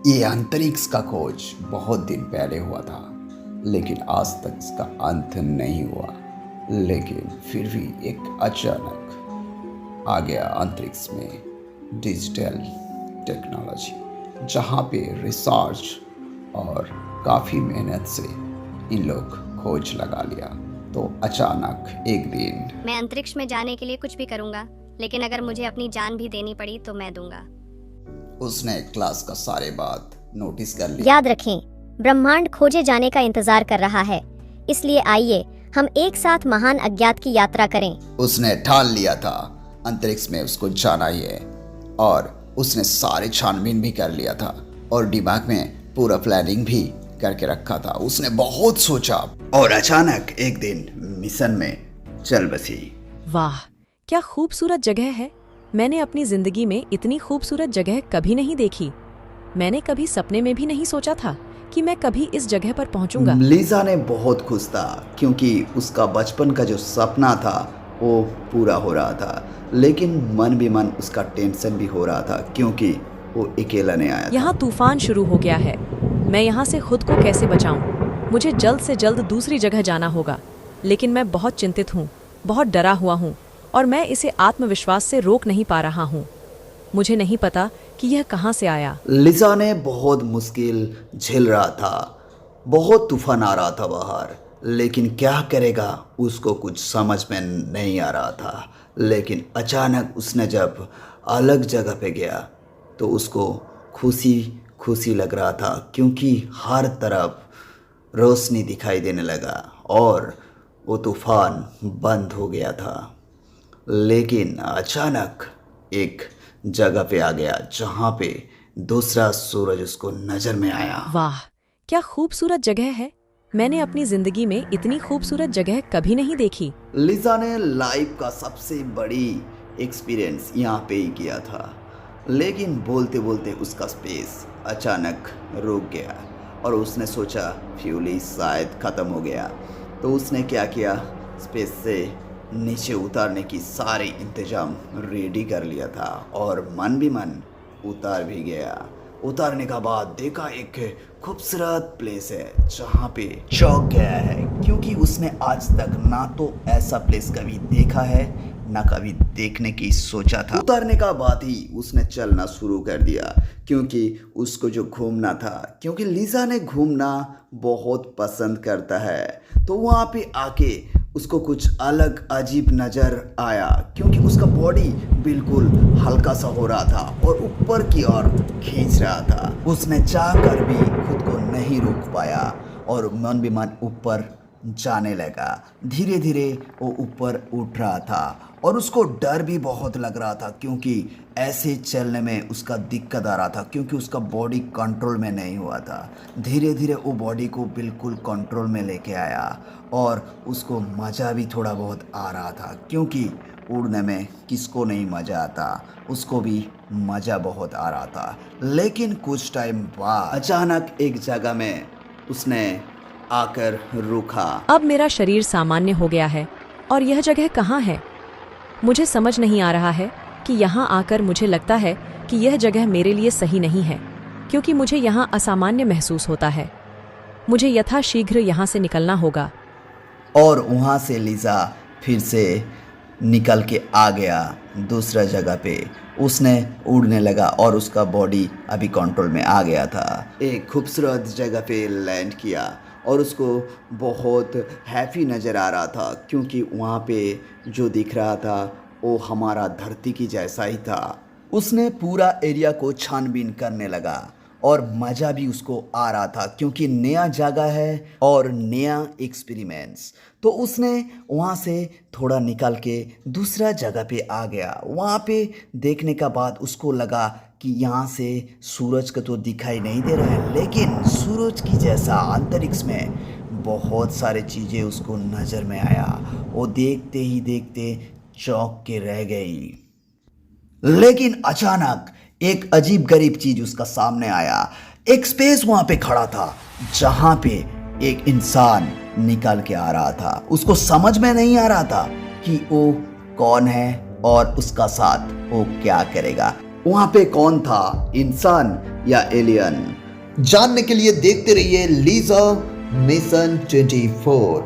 ये अंतरिक्ष का खोज बहुत दिन पहले हुआ था, लेकिन आज तक इसका अंत नहीं हुआ। लेकिन फिर भी एक अचानक आ गया अंतरिक्ष में डिजिटल टेक्नोलॉजी, जहाँ पे रिसर्च और काफ़ी मेहनत से इन लोग खोज लगा लिया। तो अचानक एक दिन मैं अंतरिक्ष में जाने के लिए कुछ भी करूंगा, लेकिन अगर मुझे अपनी जान भी देनी पड़ी तो मैं दूंगा। उसने क्लास का सारे बात नोटिस कर लिया। याद रखें, ब्रह्मांड खोजे जाने का इंतजार कर रहा है, इसलिए आइए हम एक साथ महान अज्ञात की यात्रा करें। उसने ठान लिया था अंतरिक्ष में उसको जाना ही है, और उसने सारे छानबीन भी कर लिया था और दिमाग में पूरा प्लानिंग भी करके रखा था। उसने बहुत सोचा और अचानक एक दिन मिशन में चल बसी। वाह, क्या खूबसूरत जगह है। मैंने अपनी जिंदगी में इतनी खूबसूरत जगह कभी नहीं देखी। मैंने कभी सपने में भी नहीं सोचा था कि मैं कभी इस जगह पर पहुंचूंगा। लीजा ने बहुत खुश था क्योंकि उसका बचपन का जो सपना था वो पूरा हो रहा था, लेकिन मन भी मन उसका टेंशन भी हो रहा था क्योंकि वो अकेला नहीं आया। यहाँ तूफान शुरू हो गया है। मैं यहाँ से खुद को कैसे बचाऊं? मुझे जल्द से जल्द दूसरी जगह जाना होगा, लेकिन मैं बहुत चिंतित हूँ, बहुत डरा हुआ हूँ, और मैं इसे आत्मविश्वास से रोक नहीं पा रहा हूँ। मुझे नहीं पता कि यह कहाँ से आया। लिजा ने बहुत मुश्किल झेल रहा था, बहुत तूफान आ रहा था बाहर, लेकिन क्या करेगा उसको कुछ समझ में नहीं आ रहा था। लेकिन अचानक उसने जब अलग जगह पे गया तो उसको खुशी खुशी लग रहा था क्योंकि हर तरफ रोशनी दिखाई देने लगा और वो तूफान बंद हो गया था। लेकिन अचानक एक जगह पे आ गया जहाँ पे दूसरा सूरज उसको नजर में आया। वाह, क्या खूबसूरत जगह है। मैंने अपनी जिंदगी में इतनी खूबसूरत जगह कभी नहीं देखी। लिजा ने लाइफ का सबसे बड़ी एक्सपीरियंस यहाँ पे ही किया था, लेकिन बोलते बोलते उसका स्पेस अचानक रुक गया और उसने सोचा फ्यूल ही शायद ख़त्म हो गया। तो उसने क्या किया, स्पेस से नीचे उतारने की सारी इंतजाम रेडी कर लिया था और मन भी मन उतार भी गया। उतारने का बाद देखा एक खूबसूरत प्लेस है जहाँ पे चौंक गया है क्योंकि उसने आज तक ना तो ऐसा प्लेस कभी देखा है ना कभी देखने की सोचा था। उतारने का बाद ही उसने चलना शुरू कर दिया क्योंकि उसको जो घूमना था, क्योंकि लिजा ने घूमना बहुत पसंद करता है। तो वहाँ पे आके उसको कुछ अलग अजीब नज़र आया क्योंकि उसका बॉडी बिल्कुल हल्का सा हो रहा था और ऊपर की ओर खींच रहा था। उसने चाह कर भी खुद को नहीं रोक पाया और मन भी मन ऊपर जाने लगा। धीरे धीरे वो ऊपर उठ रहा था और उसको डर भी बहुत लग रहा था क्योंकि ऐसे चलने में उसका दिक्कत आ रहा था क्योंकि उसका बॉडी कंट्रोल में नहीं हुआ था। धीरे धीरे वो बॉडी को बिल्कुल कंट्रोल में लेके आया और उसको मज़ा भी थोड़ा बहुत आ रहा था क्योंकि उड़ने में किसको नहीं मज़ा आता, उसको भी मज़ा बहुत आ रहा था। लेकिन कुछ टाइम बाद अचानक एक जगह में उसने आकर रुका। अब मेरा शरीर सामान्य हो गया है और यह जगह कहाँ है? मुझे समझ नहीं आ रहा है कि यहाँ आकर मुझे लगता है कि यह जगह मेरे लिए सही नहीं है क्योंकि मुझे यहाँ असामान्य महसूस होता है। मुझे यथाशीघ्र यहाँ से निकलना होगा। और वहाँ से लिजा फिर से निकल के आ गया दूसरा जगह पे। उसने उड़ने लगा और उसका बॉडी अभी कंट्रोल में आ गया था। एक खूबसूरत जगह पे लैंड किया और उसको बहुत हैप्पी नज़र आ रहा था क्योंकि वहाँ पे जो दिख रहा था वो हमारा धरती की जैसा ही था। उसने पूरा एरिया को छानबीन करने लगा और मज़ा भी उसको आ रहा था क्योंकि नया जगह है और नया एक्सपेरिमेंट्स। तो उसने वहाँ से थोड़ा निकल के दूसरा जगह पे आ गया। वहाँ पे देखने का बाद उसको लगा कि यहाँ से सूरज का तो दिखाई नहीं दे रहा है, लेकिन सूरज की जैसा अंतरिक्ष में बहुत सारे चीज़ें उसको नज़र में आया। वो देखते ही देखते चौंक के रह गई। लेकिन अचानक एक अजीब गरीब चीज उसका सामने आया। एक स्पेस वहां पे खड़ा था जहां पे एक इंसान निकल के आ रहा था। उसको समझ में नहीं आ रहा था कि वो कौन है और उसका साथ वो क्या करेगा। वहाँ पे कौन था, इंसान या एलियन? जानने के लिए देखते रहिए लीजा मिशन 24।